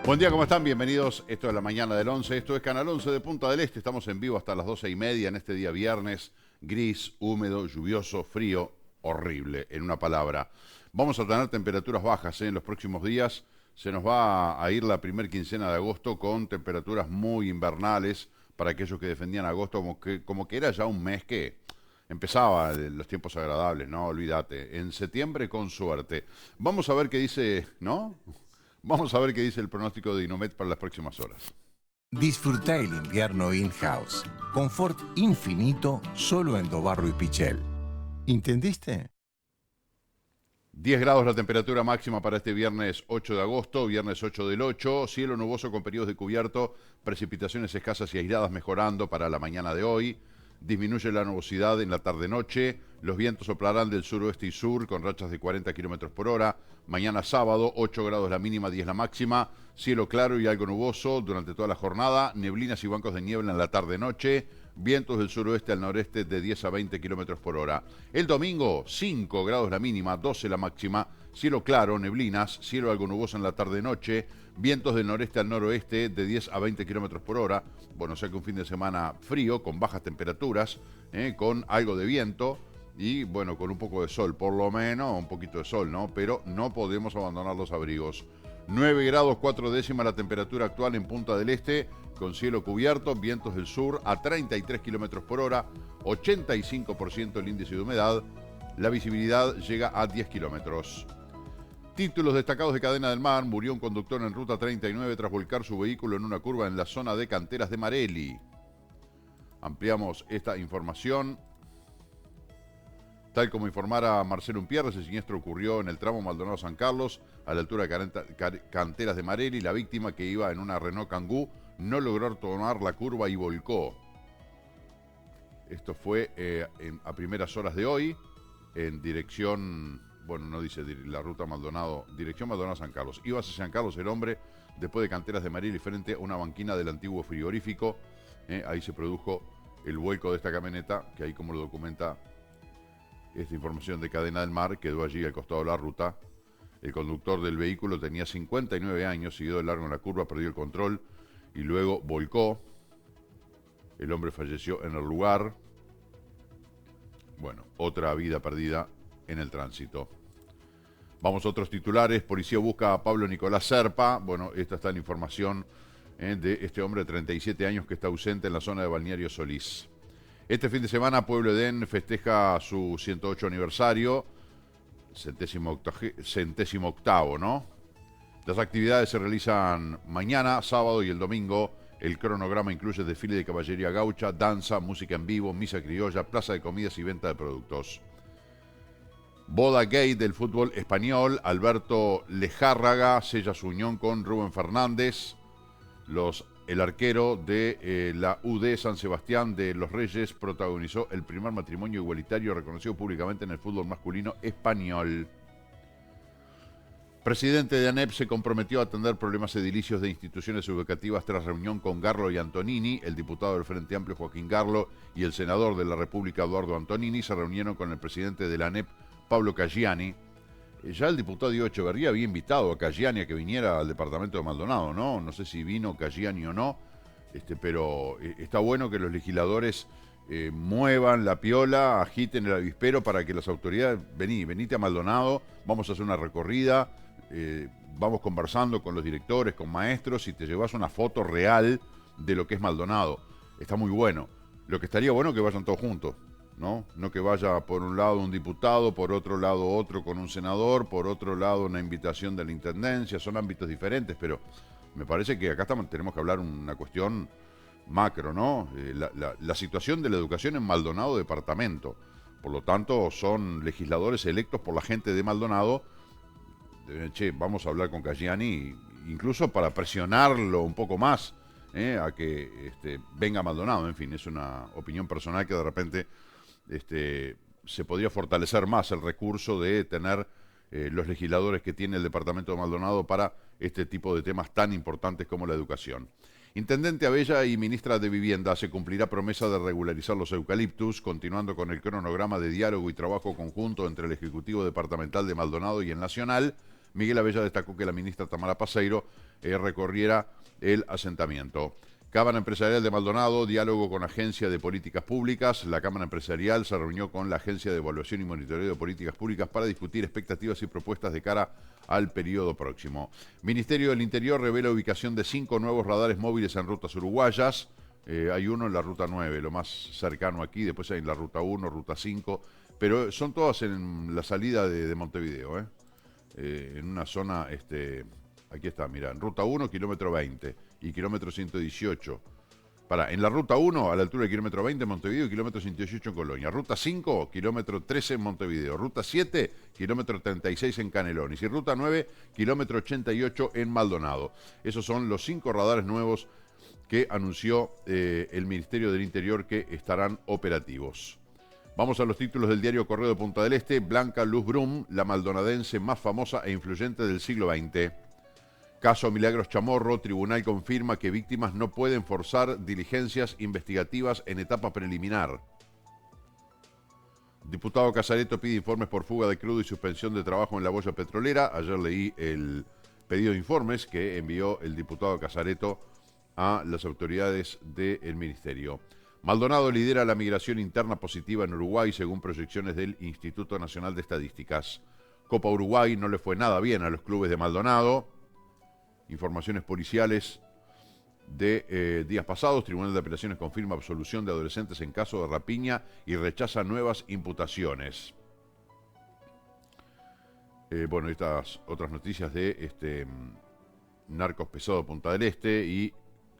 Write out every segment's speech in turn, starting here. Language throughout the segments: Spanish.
Buen día, ¿cómo están? Bienvenidos. Esto es la mañana del 11. Esto es Canal 11 de Punta del Este. Estamos en vivo hasta las 12:30 en este día viernes. Gris, húmedo, lluvioso, frío, horrible, en una palabra. Vamos a tener temperaturas bajas en los próximos días. Se nos va a ir la primer quincena de agosto con temperaturas muy invernales para aquellos que defendían agosto como que era ya un mes que empezaba los tiempos agradables, ¿no? Olvídate. En septiembre con suerte. Vamos a ver qué dice, ¿no? Vamos a ver qué dice el pronóstico de Inomet para las próximas horas. Disfruta el invierno in-house. Confort infinito solo en Dobarro y Pichel. ¿Entendiste? 10 grados la temperatura máxima para este viernes 8 de agosto, viernes 8 del 8. Cielo nuboso con periodos de cubierto, precipitaciones escasas y aisladas mejorando para la mañana de hoy. Disminuye la nubosidad en la tarde-noche. Los vientos soplarán del suroeste y sur con rachas de 40 kilómetros por hora. Mañana sábado, 8 grados la mínima, 10 la máxima. Cielo claro y algo nuboso durante toda la jornada. Neblinas y bancos de niebla en la tarde-noche. Vientos del suroeste al noreste de 10 a 20 kilómetros por hora. El domingo, 5 grados la mínima, 12 la máxima. Cielo claro, neblinas, cielo algo nuboso en la tarde-noche. Vientos del noreste al noroeste de 10 a 20 kilómetros por hora. Bueno, o sea que un fin de semana frío, con bajas temperaturas, con algo de viento y, bueno, con un poco de sol, por lo menos, un poquito de sol, ¿no? Pero no podemos abandonar los abrigos. 9 grados 4 décimas la temperatura actual en Punta del Este, con cielo cubierto, vientos del sur a 33 kilómetros por hora, 85% el índice de humedad, la visibilidad llega a 10 kilómetros. Títulos destacados de Cadena del Mar. Murió un conductor en Ruta 39 tras volcar su vehículo en una curva en la zona de Canteras de Marelli. Ampliamos esta información. Tal como informara Marcelo Umpierres, el siniestro ocurrió en el tramo Maldonado-San Carlos, a la altura de Canteras de Marelli. La víctima, que iba en una Renault Kangoo, no logró tomar la curva y volcó. Esto fue a primeras horas de hoy, en dirección... Bueno, no dice la ruta Maldonado, dirección Maldonado-San Carlos. Iba hacia San Carlos el hombre, después de Canteras de Marelli, frente a una banquina del antiguo frigorífico. Ahí se produjo el vuelco de esta camioneta, que ahí, como lo documenta esta información de Cadena del Mar, quedó allí al costado de la ruta. El conductor del vehículo tenía 59 años, siguió de largo en la curva, perdió el control y luego volcó. El hombre falleció en el lugar. Bueno, otra vida perdida en el tránsito. Vamos a otros titulares. Policía busca a Pablo Nicolás Serpa. Bueno, esta está la información de este hombre de 37 años que está ausente en la zona de Balneario Solís. Este fin de semana Pueblo Edén festeja su 108 aniversario, centésimo octavo, ¿no? Las actividades se realizan mañana, sábado y el domingo. El cronograma incluye desfile de caballería gaucha, danza, música en vivo, misa criolla, plaza de comidas y venta de productos. Boda gay del fútbol español. Alberto Lejárraga sella su unión con Rubén Fernández. El arquero de la UD San Sebastián de los Reyes protagonizó el primer matrimonio igualitario reconocido públicamente en el fútbol masculino español. Presidente de ANEP se comprometió a atender problemas edilicios de instituciones educativas tras reunión con Garlo y Antonini. El diputado del Frente Amplio Joaquín Garlo y el senador de la República Eduardo Antonini se reunieron con el presidente de la ANEP, Pablo Caggiani. Ya el diputado Diego Echeverría había invitado a Caggiani a que viniera al departamento de Maldonado, ¿no? No sé si vino Caggiani o no, pero está bueno que los legisladores muevan la piola, agiten el avispero para que las autoridades, venite a Maldonado, vamos a hacer una recorrida, vamos conversando con los directores, con maestros y te llevas una foto real de lo que es Maldonado. Está muy bueno. Lo que estaría bueno es que vayan todos juntos. ¿No? No que vaya por un lado un diputado, por otro lado otro con un senador, por otro lado una invitación de la intendencia. Son ámbitos diferentes, pero me parece que acá tenemos que hablar una cuestión macro, ¿no? La situación de la educación en Maldonado departamento. Por lo tanto, son legisladores electos por la gente de Maldonado. Vamos a hablar con Caggiani, incluso para presionarlo un poco más, a que venga a Maldonado. En fin, es una opinión personal que de repente se podría fortalecer más el recurso de tener los legisladores que tiene el departamento de Maldonado para este tipo de temas tan importantes como la educación. Intendente Abella y ministra de Vivienda, se cumplirá promesa de regularizar los eucaliptus, continuando con el cronograma de diálogo y trabajo conjunto entre el Ejecutivo Departamental de Maldonado y el Nacional. Miguel Abella destacó que la ministra Tamara Paseiro recorriera el asentamiento. Cámara Empresarial de Maldonado, diálogo con Agencia de Políticas Públicas. La Cámara Empresarial se reunió con la Agencia de Evaluación y Monitoreo de Políticas Públicas para discutir expectativas y propuestas de cara al periodo próximo. Ministerio del Interior revela ubicación de 5 nuevos radares móviles en rutas uruguayas. Hay uno en la ruta 9, lo más cercano aquí, después hay en la ruta 1, ruta 5, pero son todas en la salida de Montevideo, en una zona, aquí está, mira, en ruta 1, kilómetro 20 y kilómetro 118. En la ruta 1, a la altura del kilómetro 20 en Montevideo y kilómetro 118 en Colonia. Ruta 5, kilómetro 13 en Montevideo. Ruta 7, kilómetro 36 en Canelones. Y ruta 9, kilómetro 88 en Maldonado. Esos son los 5 radares nuevos que anunció el Ministerio del Interior que estarán operativos. Vamos a los títulos del diario Correo de Punta del Este. Blanca Luz Brum, la maldonadense más famosa e influyente del siglo XX. Caso Milagros Chamorro, tribunal confirma que víctimas no pueden forzar diligencias investigativas en etapa preliminar. Diputado Casareto pide informes por fuga de crudo y suspensión de trabajo en la boya petrolera. Ayer leí el pedido de informes que envió el diputado Casareto a las autoridades del ministerio. Maldonado lidera la migración interna positiva en Uruguay, según proyecciones del Instituto Nacional de Estadísticas. Copa Uruguay no le fue nada bien a los clubes de Maldonado. Informaciones policiales de días pasados. Tribunal de Apelaciones confirma absolución de adolescentes en caso de rapiña y rechaza nuevas imputaciones. Bueno, estas otras noticias de narcos pesado Punta del Este y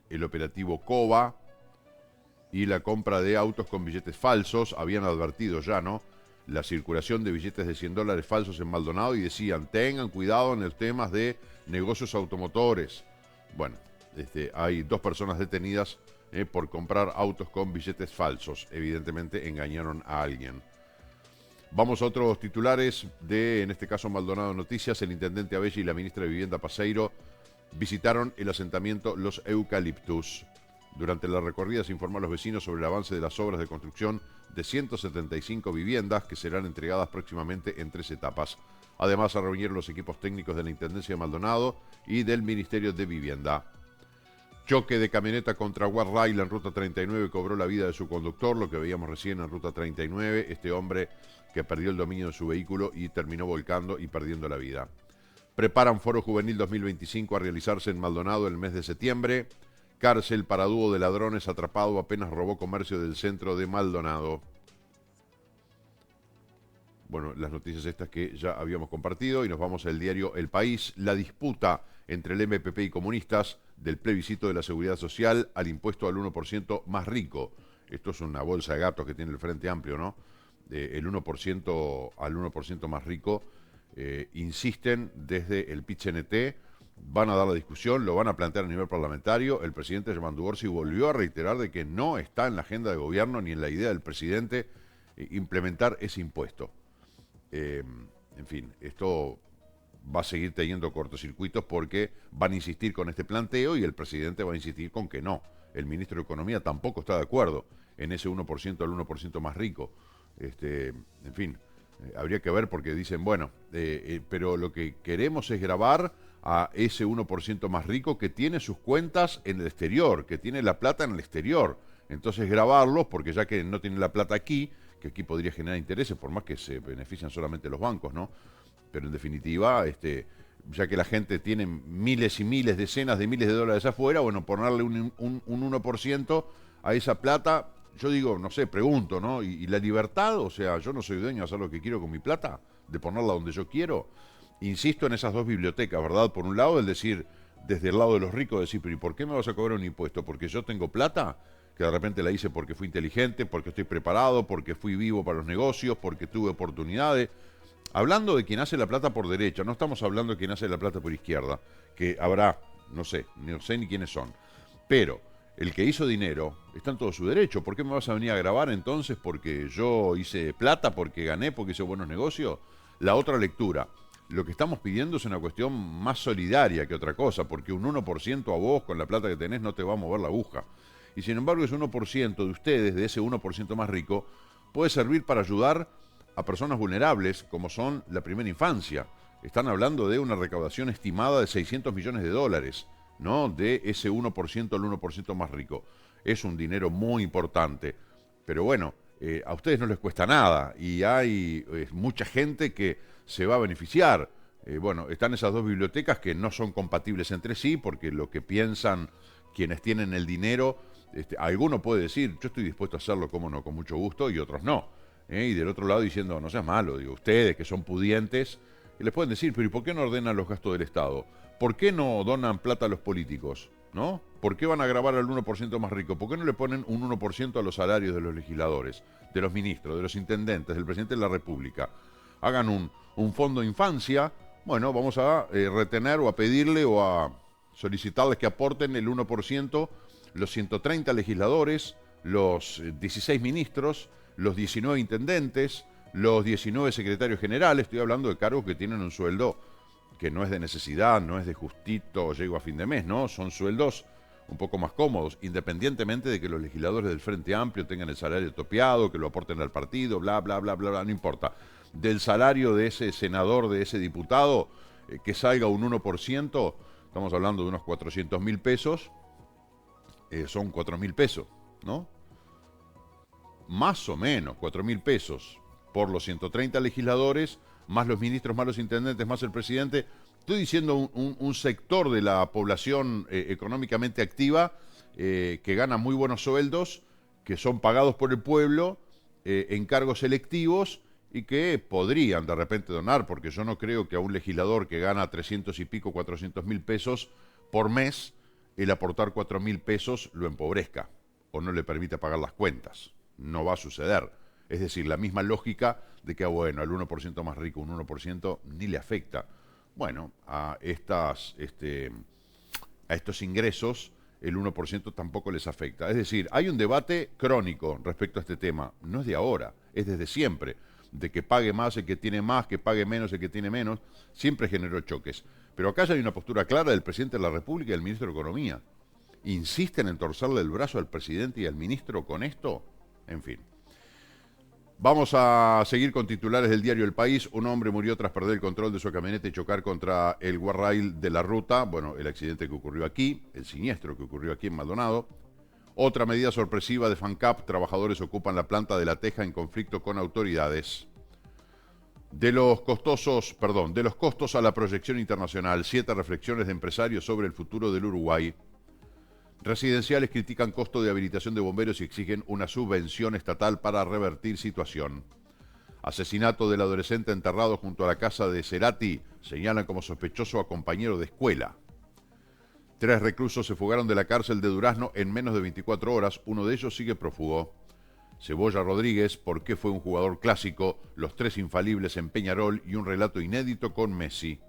el operativo Coba y la compra de autos con billetes falsos. Habían advertido ya, ¿no?, la circulación de billetes de $100 falsos en Maldonado y decían, tengan cuidado en los temas de negocios automotores. Bueno, hay 2 personas detenidas por comprar autos con billetes falsos. Evidentemente engañaron a alguien. Vamos a otros titulares de, en este caso, Maldonado Noticias. El intendente Abella y la ministra de Vivienda Paseiro visitaron el asentamiento Los Eucaliptus. Durante la recorrida se informó a los vecinos sobre el avance de las obras de construcción de 175 viviendas que serán entregadas próximamente en 3 etapas. Además, se reunieron los equipos técnicos de la Intendencia de Maldonado y del Ministerio de Vivienda. Choque de camioneta contra Guarrail en Ruta 39 cobró la vida de su conductor, lo que veíamos recién en Ruta 39, este hombre que perdió el dominio de su vehículo y terminó volcando y perdiendo la vida. Preparan Foro Juvenil 2025 a realizarse en Maldonado el mes de septiembre. Cárcel para dúo de ladrones atrapado apenas robó comercio del centro de Maldonado. Bueno, las noticias estas que ya habíamos compartido y nos vamos al diario El País. La disputa entre el MPP y comunistas del plebiscito de la Seguridad Social al impuesto al 1% más rico. Esto es una bolsa de gatos que tiene el Frente Amplio, ¿no? El 1% al 1% más rico. Insisten desde el PIT-CNT. Van a dar la discusión, lo van a plantear a nivel parlamentario. El presidente Germán Orsi volvió a reiterar de que no está en la agenda de gobierno ni en la idea del presidente implementar ese impuesto. En fin, esto va a seguir teniendo cortocircuitos porque van a insistir con este planteo y el presidente va a insistir con que no. El ministro de Economía tampoco está de acuerdo en ese 1% al 1% más rico. En fin, habría que ver porque dicen, bueno, pero lo que queremos es gravar a ese 1% más rico que tiene sus cuentas en el exterior, que tiene la plata en el exterior. Entonces grabarlos, porque ya que no tienen la plata aquí, que aquí podría generar intereses, por más que se benefician solamente los bancos, ¿no? Pero en definitiva, ya que la gente tiene miles y miles, decenas de miles de dólares afuera, bueno, ponerle un 1% a esa plata, yo digo, no sé, pregunto, ¿no? ¿Y la libertad? O sea, yo no soy dueño de hacer lo que quiero con mi plata, de ponerla donde yo quiero. Insisto en esas 2 bibliotecas, ¿verdad? Por un lado, el decir, desde el lado de los ricos, decir, pero ¿y por qué me vas a cobrar un impuesto? ¿Porque yo tengo plata? Que de repente la hice porque fui inteligente, porque estoy preparado, porque fui vivo para los negocios, porque tuve oportunidades. Hablando de quien hace la plata por derecha, no estamos hablando de quien hace la plata por izquierda, que habrá, no sé ni quiénes son. Pero el que hizo dinero está en todo su derecho. ¿Por qué me vas a venir a grabar entonces? ¿Porque yo hice plata, porque gané, porque hice buenos negocios? La otra lectura. Lo que estamos pidiendo es una cuestión más solidaria que otra cosa, porque un 1% a vos con la plata que tenés no te va a mover la aguja. Y sin embargo ese 1% de ustedes, de ese 1% más rico, puede servir para ayudar a personas vulnerables como son la primera infancia, están hablando de una recaudación estimada de 600 millones de dólares, ¿no? De ese 1% al 1% más rico. Es un dinero muy importante, pero bueno, a ustedes no les cuesta nada y hay mucha gente que se va a beneficiar. Bueno, están esas dos bibliotecas que no son compatibles entre sí porque lo que piensan quienes tienen el dinero, alguno puede decir, yo estoy dispuesto a hacerlo, como no, con mucho gusto, y otros no. Y del otro lado diciendo, no seas malo, digo, ustedes que son pudientes, y les pueden decir, pero ¿y por qué no ordenan los gastos del Estado? ¿Por qué no donan plata a los políticos? ¿No? ¿Por qué van a grabar al 1% más rico? ¿Por qué no le ponen un 1% a los salarios de los legisladores, de los ministros, de los intendentes, del presidente de la República? Hagan un fondo infancia. Bueno, vamos a retener o a pedirle o a solicitarles que aporten el 1% los 130 legisladores, los 16 ministros, los 19 intendentes, los 19 secretarios generales. Estoy hablando de cargos que tienen un sueldo que no es de necesidad, no es de justito, llego a fin de mes, ¿no? Son sueldos un poco más cómodos, independientemente de que los legisladores del Frente Amplio tengan el salario topeado, que lo aporten al partido, bla, bla, bla, bla, bla, no importa. Del salario de ese senador, de ese diputado, que salga un 1%, estamos hablando de unos 400.000 pesos, son 4.000 pesos, ¿no? Más o menos, 4.000 pesos por los 130 legisladores, más los ministros, más los intendentes, más el presidente. Estoy diciendo un sector de la población económicamente activa que gana muy buenos sueldos, que son pagados por el pueblo en cargos electivos y que podrían de repente donar, porque yo no creo que a un legislador que gana 300 y pico, 400.000 pesos por mes, el aportar 4.000 pesos lo empobrezca o no le permita pagar las cuentas. No va a suceder. Es decir, la misma lógica de que, bueno, al 1% más rico, un 1% ni le afecta. Bueno, a estos ingresos el 1% tampoco les afecta. Es decir, hay un debate crónico respecto a este tema. No es de ahora, es desde siempre. De que pague más el que tiene más, que pague menos el que tiene menos, siempre generó choques. Pero acá ya hay una postura clara del presidente de la República y del ministro de Economía. ¿Insisten en torcerle el brazo al presidente y al ministro con esto? En fin. Vamos a seguir con titulares del diario El País. Un hombre murió tras perder el control de su camioneta y chocar contra el guardrail de la ruta. Bueno, el accidente que ocurrió aquí, el siniestro que ocurrió aquí en Maldonado. Otra medida sorpresiva de FANCAP. Trabajadores ocupan la planta de La Teja en conflicto con autoridades. De los costos a la proyección internacional. 7 reflexiones de empresarios sobre el futuro del Uruguay. Residenciales critican costo de habilitación de bomberos y exigen una subvención estatal para revertir situación. Asesinato del adolescente enterrado junto a la casa de Cerati. Señalan como sospechoso a compañero de escuela. 3 reclusos se fugaron de la cárcel de Durazno en menos de 24 horas. Uno de ellos sigue prófugo. Cebolla Rodríguez, ¿por qué fue un jugador clásico? Los 3 infalibles en Peñarol y un relato inédito con Messi.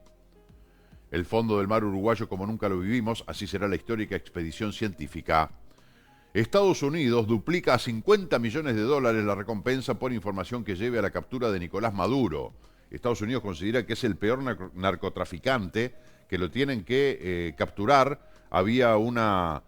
El fondo del mar uruguayo como nunca lo vivimos, así será la histórica expedición científica. Estados Unidos duplica a 50 millones de dólares la recompensa por información que lleve a la captura de Nicolás Maduro. Estados Unidos considera que es el peor narcotraficante, que lo tienen que capturar. Había una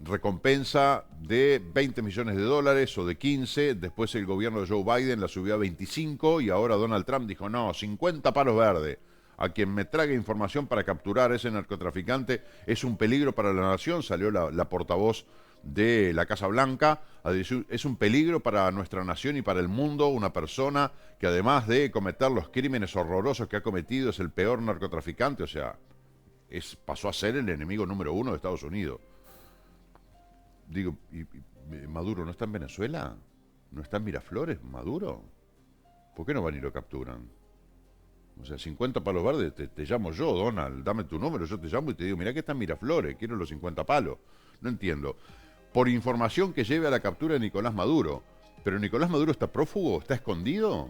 recompensa de 20 millones de dólares o de 15, después el gobierno de Joe Biden la subió a 25 y ahora Donald Trump dijo, no, 50 palos verdes. A quien me trague información para capturar a ese narcotraficante es un peligro para la nación. Salió la portavoz de la Casa Blanca a decir, es un peligro para nuestra nación y para el mundo, una persona que además de cometer los crímenes horrorosos que ha cometido es el peor narcotraficante, o sea, pasó a ser el enemigo número 1 de Estados Unidos. Digo, ¿y Maduro no está en Venezuela? ¿No está en Miraflores, Maduro? ¿Por qué no van y lo capturan? O sea, 50 palos verdes, te llamo yo, Donald, dame tu número, yo te llamo y te digo, mirá que está en Miraflores, quiero los 50 palos. No entiendo. Por información que lleve a la captura de Nicolás Maduro. ¿Pero Nicolás Maduro está prófugo? ¿Está escondido?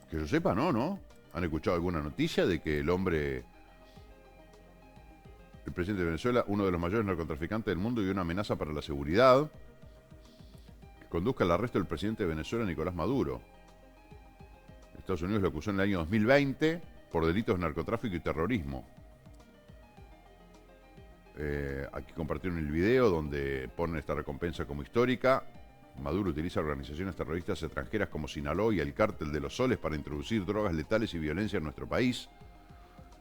Que yo sepa, ¿no? ¿Han escuchado alguna noticia de que el presidente de Venezuela, uno de los mayores narcotraficantes del mundo y una amenaza para la seguridad, que conduzca al arresto del presidente de Venezuela, Nicolás Maduro? Estados Unidos lo acusó en el año 2020 por delitos de narcotráfico y terrorismo. Aquí compartieron el video donde ponen esta recompensa como histórica. Maduro utiliza organizaciones terroristas extranjeras como Sinaloa y el Cártel de los Soles para introducir drogas letales y violencia en nuestro país.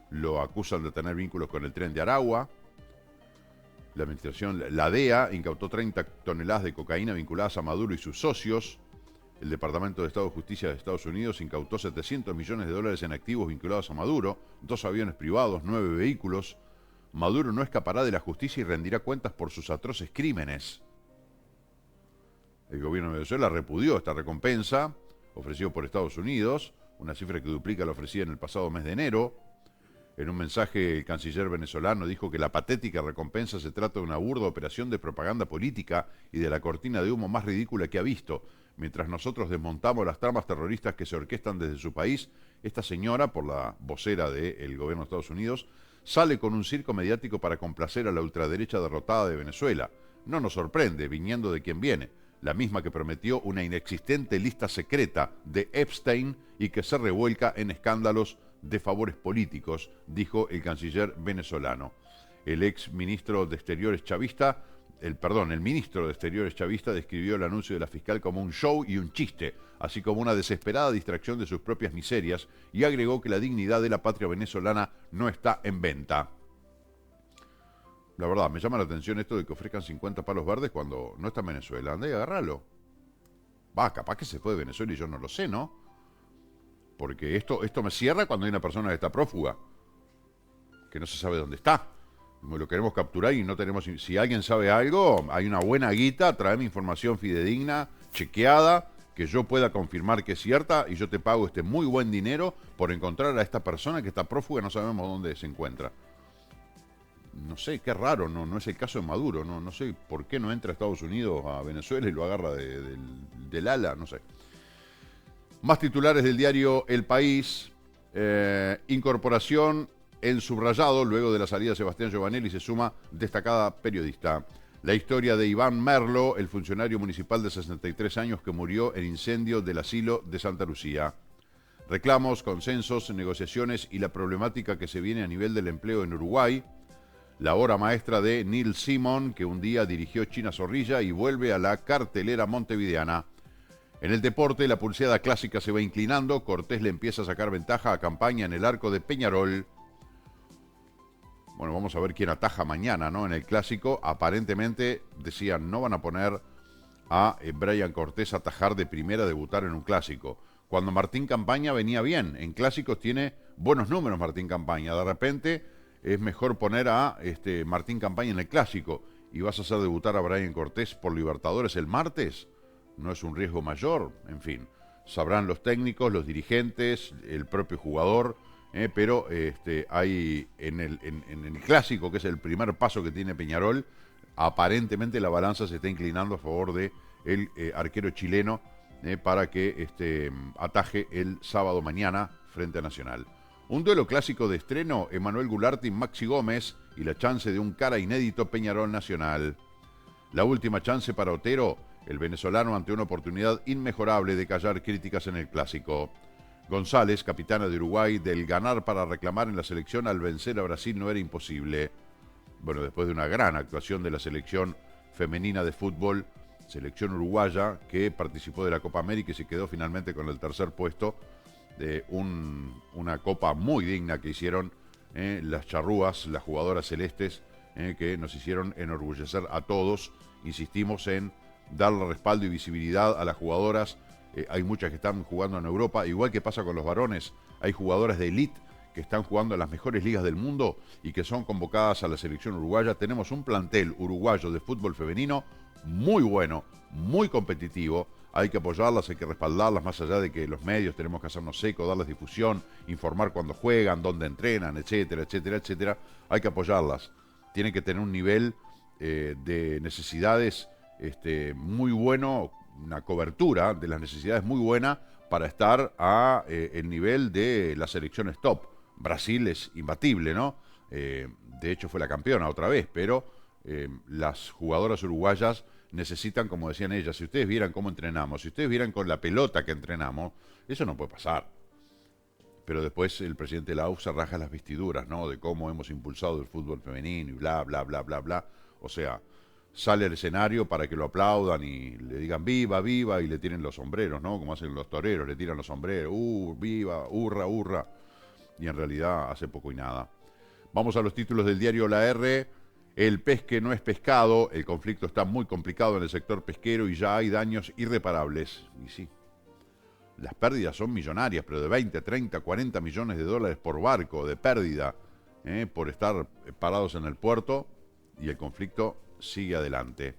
Lo acusan de tener vínculos con el Tren de Aragua. La administración, la DEA, incautó 30 toneladas de cocaína vinculadas a Maduro y sus socios. El Departamento de Estado de Justicia de Estados Unidos incautó $700 millones en activos vinculados a Maduro, 2 aviones privados, 9 vehículos. Maduro no escapará de la justicia y rendirá cuentas por sus atroces crímenes. El gobierno de Venezuela repudió esta recompensa ofrecida por Estados Unidos, una cifra que duplica la ofrecida en el pasado mes de enero. En un mensaje, el canciller venezolano dijo que la patética recompensa se trata de una burda operación de propaganda política y de la cortina de humo más ridícula que ha visto. Mientras nosotros desmontamos las tramas terroristas que se orquestan desde su país, esta señora, por la vocera del gobierno de Estados Unidos, sale con un circo mediático para complacer a la ultraderecha derrotada de Venezuela. No nos sorprende, viniendo de quien viene, la misma que prometió una inexistente lista secreta de Epstein y que se revuelca en escándalos de favores políticos, dijo el canciller venezolano. El ministro de Exteriores chavista describió el anuncio de la fiscal como un show y un chiste, así como una desesperada distracción de sus propias miserias, y agregó que la dignidad de la patria venezolana no está en venta. La verdad, me llama la atención esto de que ofrezcan 50 palos verdes cuando no está en Venezuela. Andá y agárralo. Capaz que se fue de Venezuela y yo no lo sé, ¿no? Porque esto me cierra cuando hay una persona que está prófuga, que no se sabe dónde está. Lo queremos capturar y no tenemos... Si alguien sabe algo, hay una buena guita, tráeme información fidedigna, chequeada, que yo pueda confirmar que es cierta y yo te pago este muy buen dinero por encontrar a esta persona que está prófuga y no sabemos dónde se encuentra. No sé, qué raro, no es el caso de Maduro, no sé por qué no entra a Estados Unidos, a Venezuela y lo agarra del ala, no sé. Más titulares del diario El País. Incorporación en subrayado, luego de la salida de Sebastián Giovanelli se suma destacada periodista. La historia de Iván Merlo, el funcionario municipal de 63 años que murió en incendio del asilo de Santa Lucía. Reclamos, consensos, negociaciones y la problemática que se viene a nivel del empleo en Uruguay. La obra maestra de Neil Simon, que un día dirigió China Zorrilla y vuelve a la cartelera montevideana. En el deporte, la pulseada clásica se va inclinando. Cortés le empieza a sacar ventaja a Campaña en el arco de Peñarol. Bueno, vamos a ver quién ataja mañana, ¿no? En el clásico, aparentemente, decían, no van a poner a Brian Cortés a atajar de primera, a debutar en un clásico. Cuando Martín Campaña venía bien, en clásicos tiene buenos números Martín Campaña. De repente es mejor poner a Martín Campaña en el clásico y vas a hacer debutar a Brian Cortés por Libertadores el martes. No es un riesgo mayor, en fin, sabrán los técnicos, los dirigentes, el propio jugador, pero hay en el clásico, que es el primer paso que tiene Peñarol, aparentemente la balanza se está inclinando a favor de el arquero chileno para que ataje el sábado mañana frente a Nacional. Un duelo clásico de estreno, Emanuel Gularte, Maxi Gómez y la chance de un cara inédito Peñarol Nacional. La última chance para Otero, el venezolano ante una oportunidad inmejorable de callar críticas en el clásico. González, capitana de Uruguay, del ganar para reclamar en la selección al vencer a Brasil no era imposible. Bueno, después de una gran actuación de la selección femenina de fútbol, selección uruguaya, que participó de la Copa América y se quedó finalmente con el tercer puesto de una copa muy digna que hicieron las charrúas, las jugadoras celestes, que nos hicieron enorgullecer a todos. Insistimos en darle respaldo y visibilidad a las jugadoras. Hay muchas que están jugando en Europa, igual que pasa con los varones. Hay jugadoras de élite que están jugando en las mejores ligas del mundo y que son convocadas a la selección uruguaya. Tenemos un plantel uruguayo de fútbol femenino muy bueno, muy competitivo. Hay que apoyarlas, hay que respaldarlas, más allá de que los medios tenemos que hacernos eco, darles difusión, informar cuando juegan, dónde entrenan, etcétera, etcétera, etcétera. Hay que apoyarlas. Tienen que tener un nivel de necesidades muy bueno, una cobertura de las necesidades muy buena para estar a el nivel de las selecciones top. Brasil es imbatible, ¿no? De hecho fue la campeona otra vez, pero las jugadoras uruguayas necesitan, como decían ellas, si ustedes vieran cómo entrenamos, si ustedes vieran con la pelota que entrenamos, eso no puede pasar. Pero después el presidente de la AUF se raja las vestiduras, ¿no? De cómo hemos impulsado el fútbol femenino y bla, bla, bla, bla, bla. O sea, sale al escenario para que lo aplaudan y le digan viva, viva, y le tiren los sombreros, ¿no? Como hacen los toreros, le tiran los sombreros, viva, hurra, hurra. Y en realidad hace poco y nada. Vamos a los títulos del diario La R. El pez que no es pescado, el conflicto está muy complicado en el sector pesquero y ya hay daños irreparables. Y sí, las pérdidas son millonarias, pero de 20, 30, 40 millones de dólares por barco de pérdida, por estar parados en el puerto, y el conflicto sigue adelante.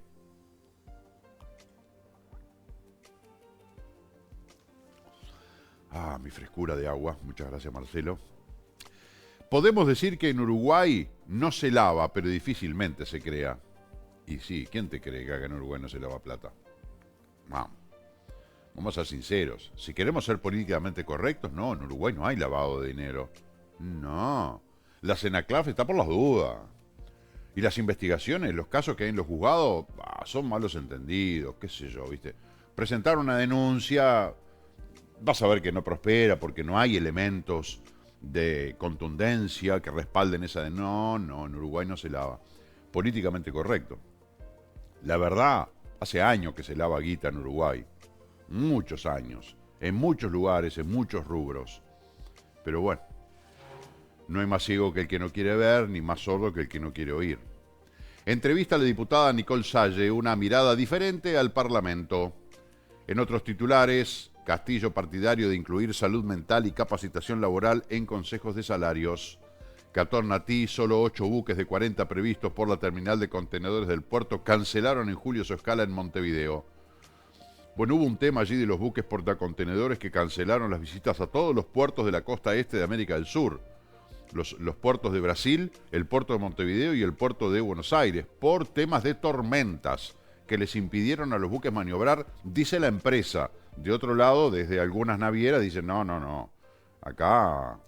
Mi frescura de agua. Muchas gracias, Marcelo. Podemos decir que en Uruguay no se lava, pero difícilmente se crea. Y sí, ¿quién te cree que acá en Uruguay no se lava plata? Vamos a ser sinceros. Si queremos ser políticamente correctos, no, en Uruguay no hay lavado de dinero. No. La CENACLAF está por las dudas. Y las investigaciones, los casos que hay en los juzgados, son malos entendidos, qué sé yo, ¿viste? Presentar una denuncia, vas a ver que no prospera porque no hay elementos de contundencia que respalden esa de no, en Uruguay no se lava. Políticamente correcto. La verdad, hace años que se lava guita en Uruguay. Muchos años. En muchos lugares, en muchos rubros. Pero bueno, no hay más ciego que el que no quiere ver, ni más sordo que el que no quiere oír. Entrevista a la diputada Nicole Salle, una mirada diferente al Parlamento. En otros titulares, Castillo partidario de incluir salud mental y capacitación laboral en consejos de salarios. Catornatí, solo 8 buques de 40 previstos por la terminal de contenedores del puerto cancelaron en julio su escala en Montevideo. Bueno, hubo un tema allí de los buques portacontenedores que cancelaron las visitas a todos los puertos de la costa este de América del Sur. Los puertos de Brasil, el puerto de Montevideo y el puerto de Buenos Aires, por temas de tormentas que les impidieron a los buques maniobrar, dice la empresa. De otro lado, desde algunas navieras dicen, no, acá,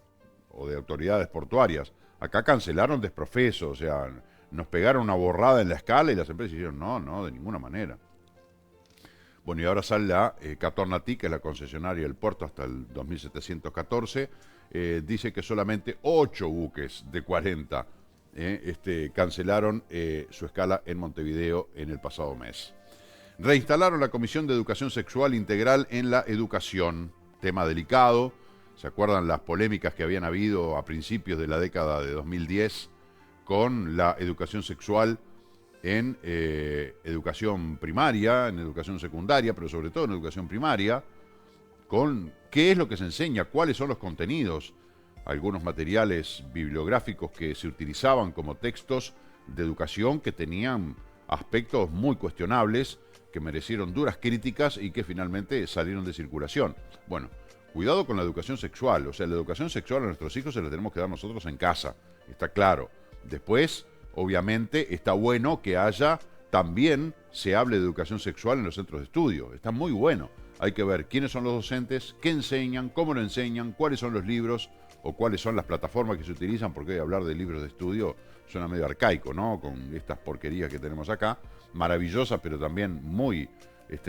o de autoridades portuarias, acá cancelaron desprofeso, o sea, nos pegaron una borrada en la escala y las empresas dijeron, no, de ninguna manera. Bueno, y ahora sale la Catornatí, que es la concesionaria del puerto hasta el 2714, dice que solamente 8 buques de 40 cancelaron su escala en Montevideo en el pasado mes. Reinstalaron la Comisión de Educación Sexual Integral en la Educación, tema delicado. ¿Se acuerdan las polémicas que habían habido a principios de la década de 2010 con la educación sexual en educación primaria, en educación secundaria, pero sobre todo en educación primaria, con qué es lo que se enseña, cuáles son los contenidos, algunos materiales bibliográficos que se utilizaban como textos de educación que tenían aspectos muy cuestionables, que merecieron duras críticas y que finalmente salieron de circulación. Bueno, cuidado con la educación sexual, o sea, la educación sexual a nuestros hijos se la tenemos que dar nosotros en casa, está claro. Después, obviamente, está bueno que también se hable de educación sexual en los centros de estudio, está muy bueno. Hay que ver quiénes son los docentes, qué enseñan, cómo lo enseñan, cuáles son los libros o cuáles son las plataformas que se utilizan, porque hablar de libros de estudio suena medio arcaico, ¿no? Con estas porquerías que tenemos acá, maravillosas, pero también muy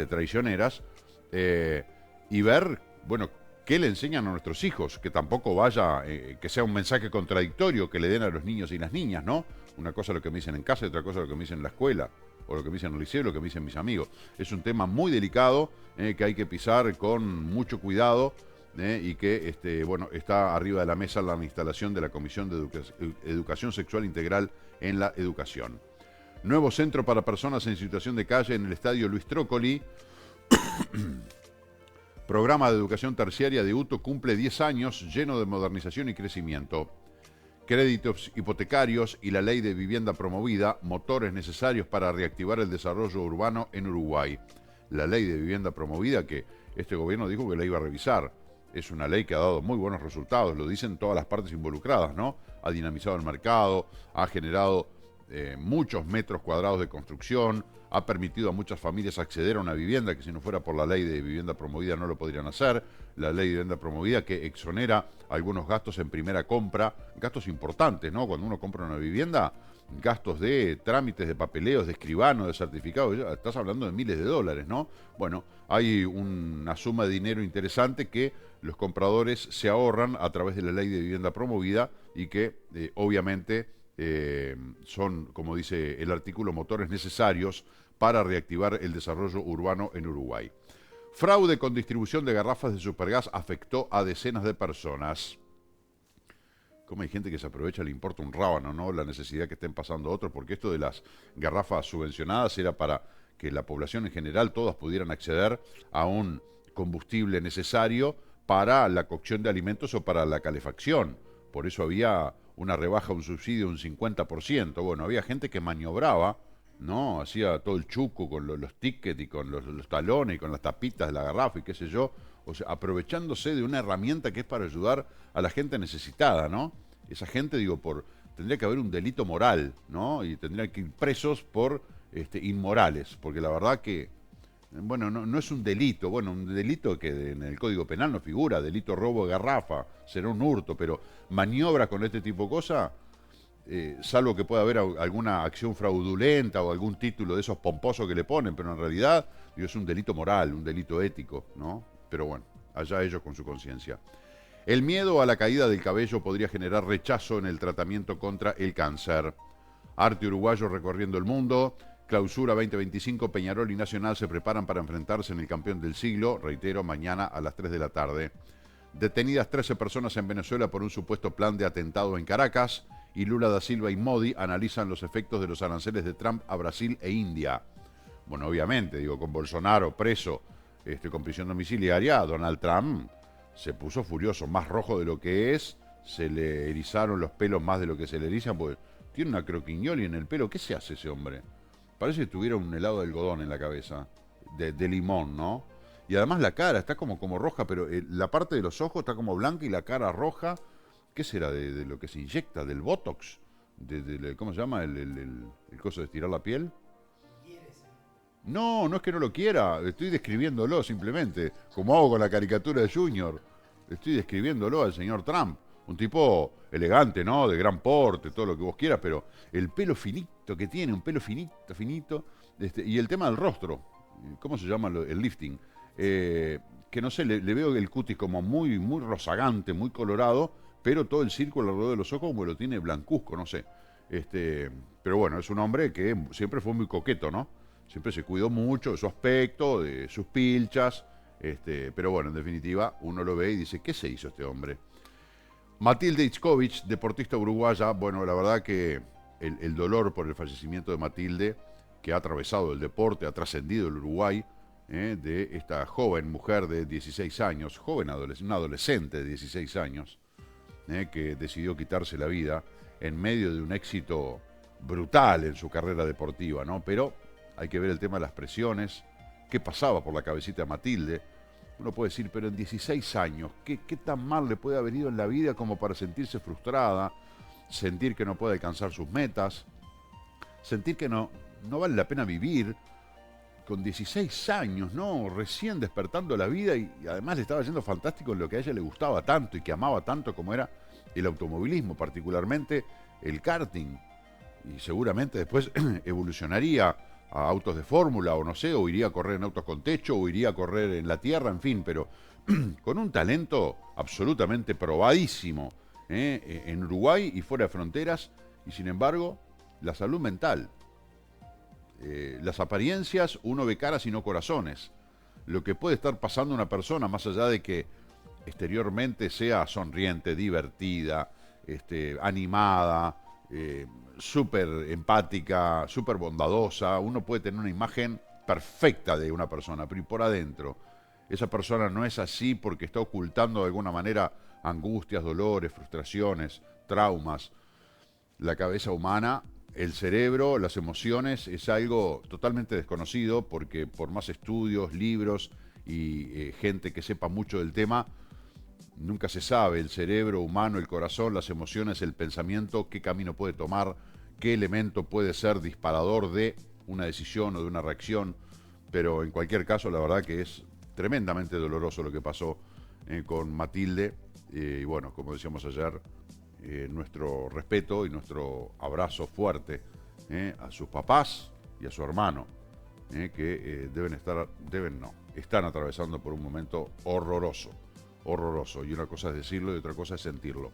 traicioneras, y ver, bueno, qué le enseñan a nuestros hijos, que tampoco vaya, que sea un mensaje contradictorio que le den a los niños y las niñas, ¿no? Una cosa es lo que me dicen en casa y otra cosa es lo que me dicen en la escuela, o lo que me dicen en el liceo, lo que me dicen mis amigos. Es un tema muy delicado, que hay que pisar con mucho cuidado, y que está arriba de la mesa la instalación de la Comisión de Educación Sexual Integral en la Educación. Nuevo centro para personas en situación de calle en el Estadio Luis Trócoli. Programa de educación terciaria de UTO cumple 10 años, lleno de modernización y crecimiento. Créditos hipotecarios y la ley de vivienda promovida, motores necesarios para reactivar el desarrollo urbano en Uruguay. La ley de vivienda promovida que este gobierno dijo que la iba a revisar. Es una ley que ha dado muy buenos resultados, lo dicen todas las partes involucradas, ¿no? Ha dinamizado el mercado, ha generado muchos metros cuadrados de construcción, ha permitido a muchas familias acceder a una vivienda que si no fuera por la ley de vivienda promovida no lo podrían hacer. La ley de vivienda promovida que exonera algunos gastos en primera compra, gastos importantes, ¿no? Cuando uno compra una vivienda, gastos de trámites, de papeleos, de escribano, de certificado, estás hablando de miles de dólares, ¿no? Bueno, hay una suma de dinero interesante que los compradores se ahorran a través de la ley de vivienda promovida y que obviamente son, como dice el artículo, motores necesarios para reactivar el desarrollo urbano en Uruguay. Fraude con distribución de garrafas de Supergas afectó a decenas de personas. Como hay gente que se aprovecha, le importa un rábano, ¿no? La necesidad que estén pasando otros, porque esto de las garrafas subvencionadas era para que la población en general, todas pudieran acceder a un combustible necesario para la cocción de alimentos o para la calefacción. Por eso había una rebaja, un subsidio de un 50%. Bueno, había gente que maniobraba, ¿no? Hacía todo el chuco con los tickets y con los talones y con las tapitas de la garrafa y qué sé yo. O sea, aprovechándose de una herramienta que es para ayudar a la gente necesitada, ¿no? Esa gente, digo, tendría que haber un delito moral, ¿no? Y tendrían que ir presos por inmorales, porque la verdad que, bueno, no es un delito, bueno, un delito que en el Código Penal no figura, delito robo de garrafa, será un hurto, pero maniobras con este tipo de cosas, salvo que pueda haber alguna acción fraudulenta o algún título de esos pomposos que le ponen, pero en realidad, digo, es un delito moral, un delito ético, ¿no? Pero bueno, allá ellos con su conciencia. El miedo a la caída del cabello podría generar rechazo en el tratamiento contra el cáncer. Arte uruguayo recorriendo el mundo. Clausura 2025, Peñarol y Nacional se preparan para enfrentarse en el campeón del siglo, reitero, mañana a las 3 de la tarde. Detenidas 13 personas en Venezuela por un supuesto plan de atentado en Caracas, y Lula da Silva y Modi analizan los efectos de los aranceles de Trump a Brasil e India. Bueno, obviamente, digo, con Bolsonaro preso, con prisión domiciliaria, Donald Trump se puso furioso, más rojo de lo que es, se le erizaron los pelos más de lo que se le erizan, porque tiene una croquiñoli en el pelo. ¿Qué se hace ese hombre? Parece que tuviera un helado de algodón en la cabeza, de limón, ¿no? Y además la cara está como roja, pero la parte de los ojos está como blanca y la cara roja. ¿Qué será de lo que se inyecta? ¿Del Botox? ¿Cómo se llama? ¿El coso de estirar la piel? No, no es que no lo quiera, estoy describiéndolo simplemente, como hago con la caricatura de Junior. Estoy describiéndolo al señor Trump. Un tipo elegante, ¿no? De gran porte, todo lo que vos quieras, pero el pelo finito que tiene, un pelo finito, finito. Y el tema del rostro, ¿cómo se llama el lifting? Que no sé, le veo el cutis como muy rozagante, muy colorado, pero todo el círculo alrededor de los ojos como lo tiene blancuzco, no sé. Pero bueno, es un hombre que siempre fue muy coqueto, ¿no? Siempre se cuidó mucho de su aspecto, de sus pilchas, pero bueno, en definitiva, uno lo ve y dice, ¿qué se hizo este hombre? Matilde Itzkovich, deportista uruguaya, bueno, la verdad que el dolor por el fallecimiento de Matilde, que ha atravesado el deporte, ha trascendido el Uruguay, de esta joven mujer de 16 años, una adolescente de 16 años, que decidió quitarse la vida en medio de un éxito brutal en su carrera deportiva, ¿no? Pero hay que ver el tema de las presiones, qué pasaba por la cabecita de Matilde. Uno puede decir, pero en 16 años, ¿qué tan mal le puede haber ido en la vida como para sentirse frustrada, sentir que no puede alcanzar sus metas, sentir que no vale la pena vivir con 16 años, ¿no? Recién despertando la vida y además le estaba yendo fantástico en lo que a ella le gustaba tanto y que amaba tanto como era el automovilismo, particularmente el karting. Y seguramente después evolucionaría a autos de fórmula o no sé, o iría a correr en autos con techo, o iría a correr en la tierra, en fin, pero con un talento absolutamente probadísimo en Uruguay y fuera de fronteras, y sin embargo, la salud mental. Las apariencias, uno ve caras y no corazones. Lo que puede estar pasando a una persona, más allá de que exteriormente sea sonriente, divertida, animada, súper empática, súper bondadosa, uno puede tener una imagen perfecta de una persona, pero y por adentro, esa persona no es así porque está ocultando de alguna manera angustias, dolores, frustraciones, traumas. La cabeza humana, el cerebro, las emociones, es algo totalmente desconocido porque por más estudios, libros y gente que sepa mucho del tema, nunca se sabe el cerebro humano, el corazón, las emociones, el pensamiento, qué camino puede tomar, qué elemento puede ser disparador de una decisión o de una reacción, pero en cualquier caso la verdad que es tremendamente doloroso lo que pasó con Matilde, y bueno, como decíamos ayer, nuestro respeto y nuestro abrazo fuerte a sus papás y a su hermano, que están atravesando por un momento horroroso, y una cosa es decirlo y otra cosa es sentirlo.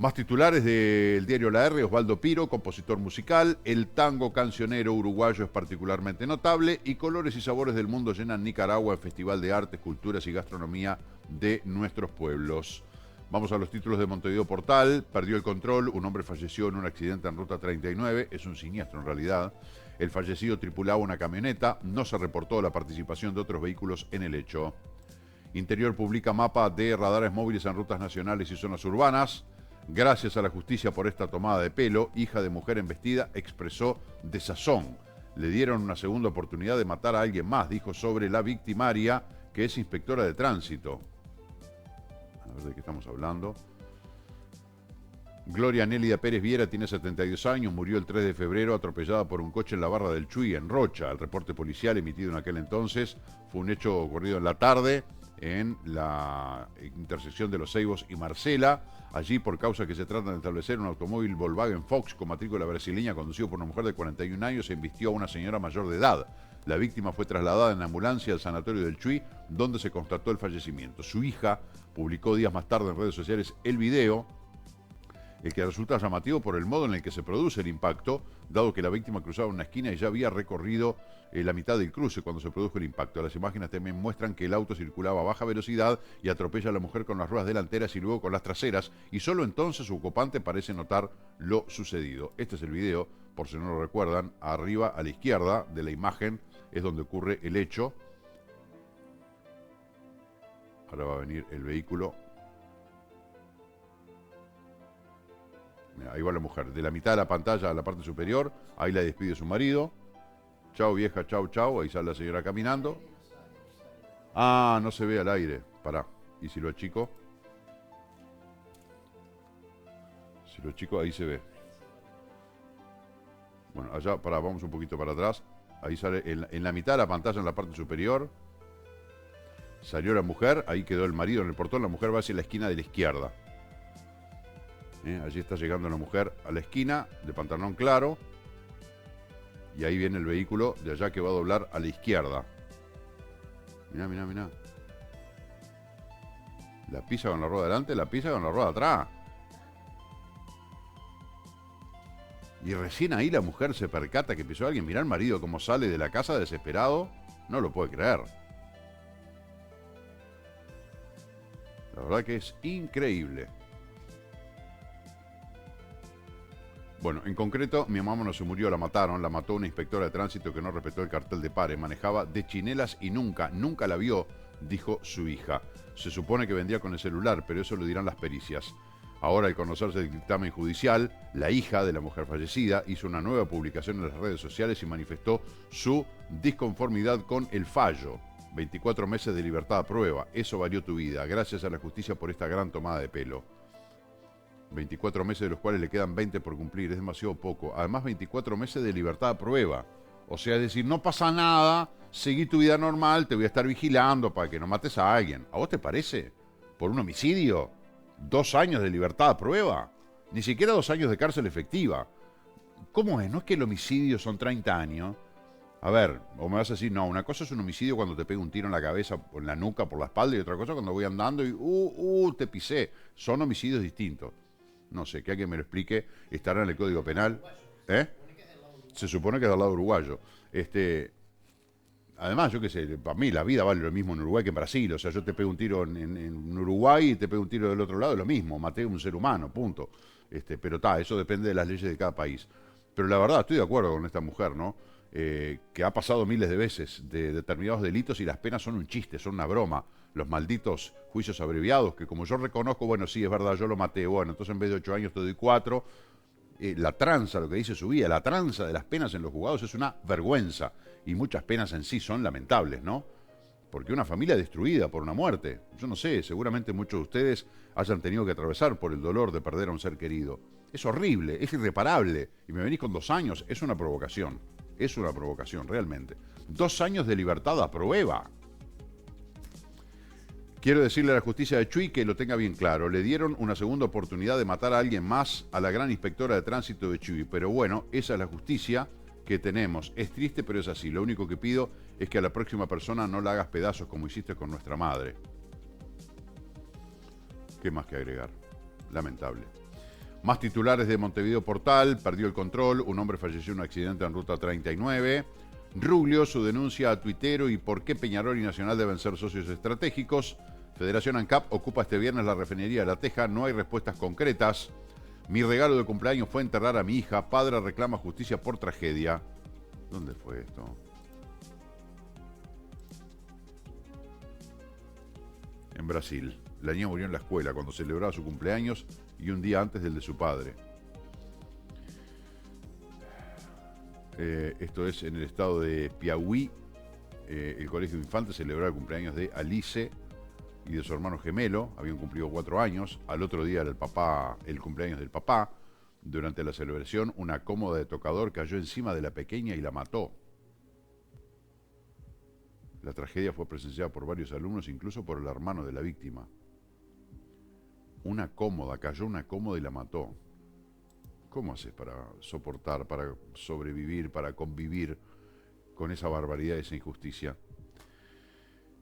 Más titulares del diario La R, Osvaldo Piro, compositor musical, el tango cancionero uruguayo es particularmente notable y colores y sabores del mundo llenan Nicaragua, el Festival de Artes, Culturas y Gastronomía de nuestros pueblos. Vamos a los títulos de Montevideo Portal. Perdió el control, un hombre falleció en un accidente en Ruta 39, es un siniestro en realidad. El fallecido tripulaba una camioneta, no se reportó la participación de otros vehículos en el hecho. Interior publica mapa de radares móviles en rutas nacionales y zonas urbanas. Gracias a la justicia por esta tomada de pelo, hija de mujer embestida expresó desazón. Le dieron una segunda oportunidad de matar a alguien más, dijo sobre la victimaria, que es inspectora de tránsito. A ver de qué estamos hablando. Gloria Nélida Pérez Viera tiene 72 años, murió el 3 de febrero atropellada por un coche en la Barra del Chuy, en Rocha. El reporte policial emitido en aquel entonces fue un hecho ocurrido en la tarde en la intersección de Los Ceibos y Marcela. Allí, por causa que se trata de establecer, un automóvil Volkswagen Fox con matrícula brasileña conducido por una mujer de 41 años se embistió a una señora mayor de edad. La víctima fue trasladada en ambulancia al sanatorio del Chuy, donde se constató el fallecimiento. Su hija publicó días más tarde en redes sociales el video, el que resulta llamativo por el modo en el que se produce el impacto, dado que la víctima cruzaba una esquina y ya había recorrido la mitad del cruce cuando se produjo el impacto. Las imágenes también muestran que el auto circulaba a baja velocidad y atropella a la mujer con las ruedas delanteras y luego con las traseras, y solo entonces su ocupante parece notar lo sucedido. Este es el video, por si no lo recuerdan, arriba a la izquierda de la imagen es donde ocurre el hecho. Ahora va a venir el vehículo. Ahí va la mujer, de la mitad de la pantalla a la parte superior, ahí la despide su marido. Chao vieja, chao, chao, ahí sale la señora caminando. Ah, no se ve al aire, pará. ¿Y si lo achico? Si lo achico, ahí se ve. Bueno, allá, pará, vamos un poquito para atrás. Ahí sale, en la mitad de la pantalla, en la parte superior, salió la mujer, ahí quedó el marido en el portón, la mujer va hacia la esquina de la izquierda. Allí está llegando la mujer a la esquina, de pantalón claro, y ahí viene el vehículo de allá que va a doblar a la izquierda. Mirá, mirá, mirá. La pisa con la rueda delante, la pisa con la rueda atrás. Y recién ahí la mujer se percata que pisó a alguien. Mirá al marido cómo sale de la casa desesperado. No lo puede creer. La verdad que es increíble. Bueno, en concreto, mi mamá no se murió, la mataron, la mató una inspectora de tránsito que no respetó el cartel de pare, manejaba de chinelas y nunca la vio, dijo su hija. Se supone que vendría con el celular, pero eso lo dirán las pericias. Ahora, al conocerse el dictamen judicial, la hija de la mujer fallecida hizo una nueva publicación en las redes sociales y manifestó su disconformidad con el fallo. 24 meses de libertad a prueba, eso valió tu vida, gracias a la justicia por esta gran tomada de pelo. 24 meses de los cuales le quedan 20 por cumplir, es demasiado poco. Además, 24 meses de libertad a prueba. O sea, es decir, no pasa nada, seguí tu vida normal, te voy a estar vigilando para que no mates a alguien. ¿A vos te parece? ¿Por un homicidio? 2 años de libertad a prueba. Ni siquiera 2 años de cárcel efectiva. ¿Cómo es? ¿No es que el homicidio son 30 años? A ver, o me vas a decir, no, una cosa es un homicidio cuando te pega un tiro en la cabeza, en la nuca, por la espalda, y otra cosa cuando voy andando y te pisé. Son homicidios distintos. No sé, que alguien me lo explique, estará en el Código Penal. Se supone que es del lado uruguayo. Además, yo qué sé, para mí la vida vale lo mismo en Uruguay que en Brasil. O sea, yo te pego un tiro en Uruguay y te pego un tiro del otro lado, es lo mismo. Maté a un ser humano, punto. Pero eso depende de las leyes de cada país. Pero la verdad, estoy de acuerdo con esta mujer, ¿no? Que ha pasado miles de veces de determinados delitos y las penas son un chiste, son una broma. Los malditos juicios abreviados, que como yo reconozco, bueno, sí, es verdad, yo lo maté, bueno, entonces en vez de 8 años te doy 4. La tranza, lo que dice su vida, la tranza de las penas en los juzgados es una vergüenza. Y muchas penas en sí son lamentables, ¿no? Porque una familia destruida por una muerte, yo no sé, seguramente muchos de ustedes hayan tenido que atravesar por el dolor de perder a un ser querido. Es horrible, es irreparable. Y me venís con 2 años, es una provocación. Es una provocación, realmente. 2 años de libertad a prueba. Quiero decirle a la justicia de Chuy que lo tenga bien claro. Le dieron una segunda oportunidad de matar a alguien más a la gran inspectora de tránsito de Chuy. Pero bueno, esa es la justicia que tenemos. Es triste, pero es así. Lo único que pido es que a la próxima persona no la hagas pedazos como hiciste con nuestra madre. ¿Qué más que agregar? Lamentable. Más titulares de Montevideo Portal. Perdió el control. Un hombre falleció en un accidente en Ruta 39. Ruglio, su denuncia a tuitero y por qué Peñarol y Nacional deben ser socios estratégicos. Federación ANCAP ocupa este viernes la refinería de La Teja. No hay respuestas concretas. Mi regalo de cumpleaños fue enterrar a mi hija. Padre reclama justicia por tragedia. ¿Dónde fue esto? En Brasil. La niña murió en la escuela cuando celebraba su cumpleaños y un día antes del de su padre. Esto es en el estado de Piauí. El Colegio de Infantes celebró el cumpleaños de Alice y de su hermano gemelo. Habían cumplido 4 años. Al otro día era el cumpleaños del papá. Durante la celebración, una cómoda de tocador cayó encima de la pequeña y la mató. La tragedia fue presenciada por varios alumnos, incluso por el hermano de la víctima. Cayó una cómoda y la mató. ¿Cómo haces para soportar, para sobrevivir, para convivir con esa barbaridad y esa injusticia?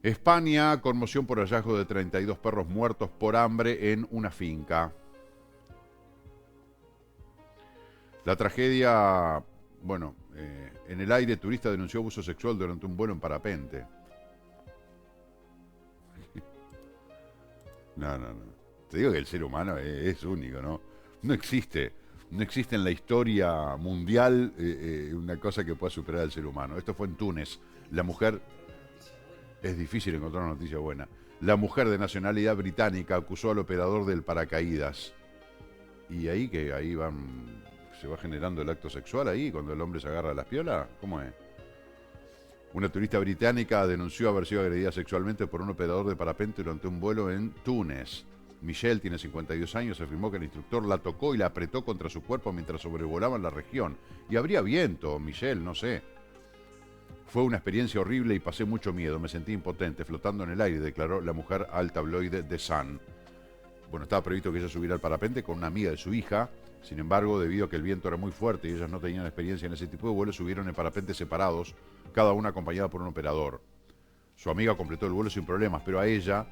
España, conmoción por hallazgo de 32 perros muertos por hambre en una finca. La tragedia, en el aire, turista denunció abuso sexual durante un vuelo en parapente. No. Te digo que el ser humano es único, ¿no? No existe en la historia mundial una cosa que pueda superar al ser humano. Esto fue en Túnez. La mujer... Es difícil encontrar una noticia buena. La mujer de nacionalidad británica acusó al operador del paracaídas. Y ahí se va generando el acto sexual ahí, cuando el hombre se agarra a las piolas. ¿Cómo es? Una turista británica denunció haber sido agredida sexualmente por un operador de parapente durante un vuelo en Túnez. Michelle tiene 52 años, afirmó que el instructor la tocó y la apretó contra su cuerpo mientras sobrevolaban la región. Y habría viento, Michelle, no sé. Fue una experiencia horrible y pasé mucho miedo, me sentí impotente, flotando en el aire, declaró la mujer al tabloide The Sun. Bueno, estaba previsto que ella subiera al parapente con una amiga de su hija. Sin embargo, debido a que el viento era muy fuerte y ellas no tenían experiencia en ese tipo de vuelos, subieron en parapentes separados, cada una acompañada por un operador. Su amiga completó el vuelo sin problemas, pero a ella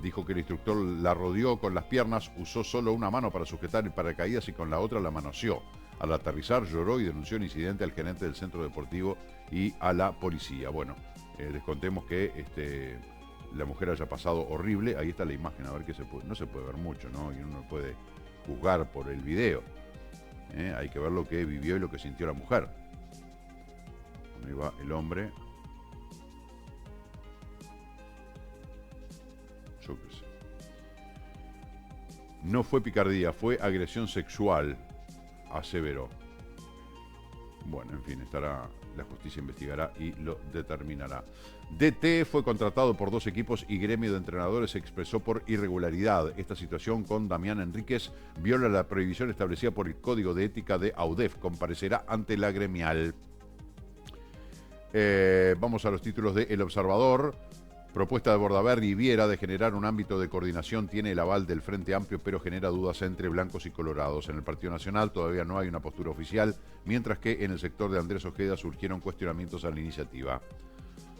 dijo que el instructor la rodeó con las piernas, usó solo una mano para sujetar el paracaídas y con la otra la manoseó. Al aterrizar lloró y denunció el incidente al gerente del centro deportivo y a la policía. Bueno, les contemos que la mujer haya pasado horrible. Ahí está la imagen, a ver qué se puede. No se puede ver mucho, ¿no? Y uno puede juzgar por el video. Hay que ver lo que vivió y lo que sintió la mujer. Ahí va el hombre. Yo qué sé. No fue picardía, fue agresión sexual, aseveró. Bueno, en fin, la justicia investigará y lo determinará. DT fue contratado por 2 equipos y gremio de entrenadores se expresó por irregularidad. Esta situación con Damián Enríquez viola la prohibición establecida por el Código de Ética de AUDEF. Comparecerá ante la gremial. Vamos a los títulos de El Observador. Propuesta de Bordaberry y Viera de generar un ámbito de coordinación tiene el aval del Frente Amplio, pero genera dudas entre blancos y colorados. En el Partido Nacional todavía no hay una postura oficial, mientras que en el sector de Andrés Ojeda surgieron cuestionamientos a la iniciativa.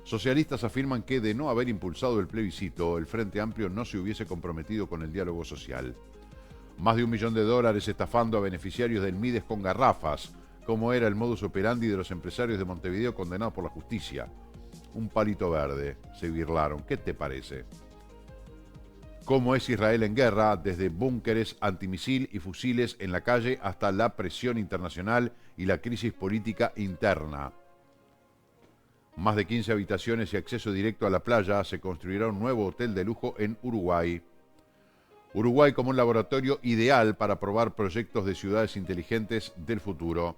Socialistas afirman que de no haber impulsado el plebiscito, el Frente Amplio no se hubiese comprometido con el diálogo social. Más de $1 millón estafando a beneficiarios del Mides con garrafas, como era el modus operandi de los empresarios de Montevideo condenados por la justicia. Un palito verde, se birlaron. ¿Qué te parece? ¿Cómo es Israel en guerra? Desde búnkeres antimisil y fusiles en la calle hasta la presión internacional y la crisis política interna. Más de 15 habitaciones y acceso directo a la playa. Se construirá un nuevo hotel de lujo en Uruguay. Uruguay como un laboratorio ideal para probar proyectos de ciudades inteligentes del futuro.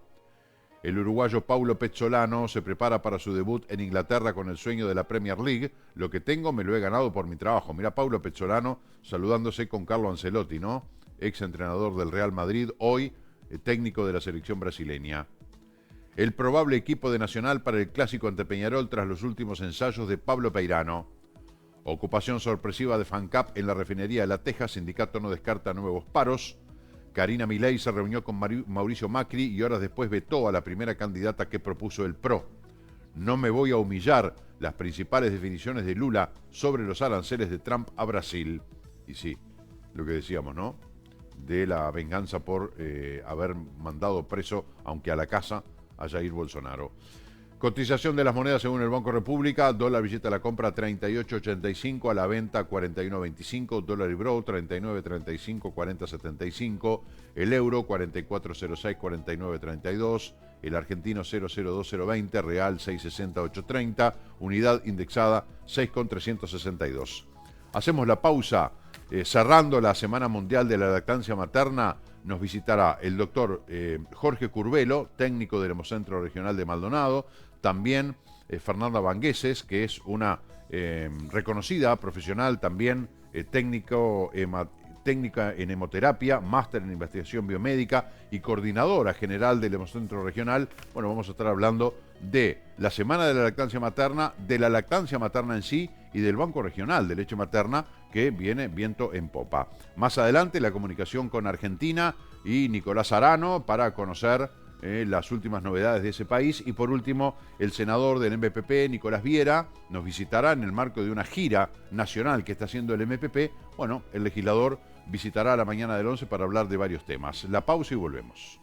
El uruguayo Paulo Pezzolano se prepara para su debut en Inglaterra con el sueño de la Premier League. Lo que tengo me lo he ganado por mi trabajo. Mira, Paulo Pezzolano saludándose con Carlo Ancelotti, ¿no? Ex entrenador del Real Madrid, hoy técnico de la selección brasileña. El probable equipo de Nacional para el clásico ante Peñarol tras los últimos ensayos de Pablo Peirano. Ocupación sorpresiva de FANCAP en la refinería de La Teja. Sindicato no descarta nuevos paros. Karina Milei se reunió con Mauricio Macri y horas después vetó a la primera candidata que propuso el PRO. No me voy a humillar, las principales definiciones de Lula sobre los aranceles de Trump a Brasil. Y sí, lo que decíamos, ¿no? de la venganza por haber mandado preso, aunque a la casa, a Jair Bolsonaro. Cotización de las monedas según el Banco República: dólar billete a la compra 38.85, a la venta 41.25, dólar Ibro 39.35, 40.75, el euro 44.06, 49.32, el argentino 0.02020, real 6.60.830, unidad indexada 6.362. Hacemos la pausa. Cerrando la Semana Mundial de la Lactancia Materna, nos visitará el doctor Jorge Curbelo, técnico del Hemocentro Regional de Maldonado, también Fernanda Vangueses, que es una reconocida profesional, también técnica en hemoterapia, máster en investigación biomédica y coordinadora general del Hemocentro Regional. Bueno, vamos a estar hablando de la Semana de la Lactancia Materna, de la lactancia materna en sí y del Banco Regional de Leche Materna, que viene viento en popa. Más adelante, la comunicación con Argentina y Nicolás Arano para conocer las últimas novedades de ese país. Y por último, el senador del MPP, Nicolás Viera, nos visitará en el marco de una gira nacional que está haciendo el MPP. Bueno, el legislador visitará a la mañana del 11 para hablar de varios temas. La pausa y volvemos.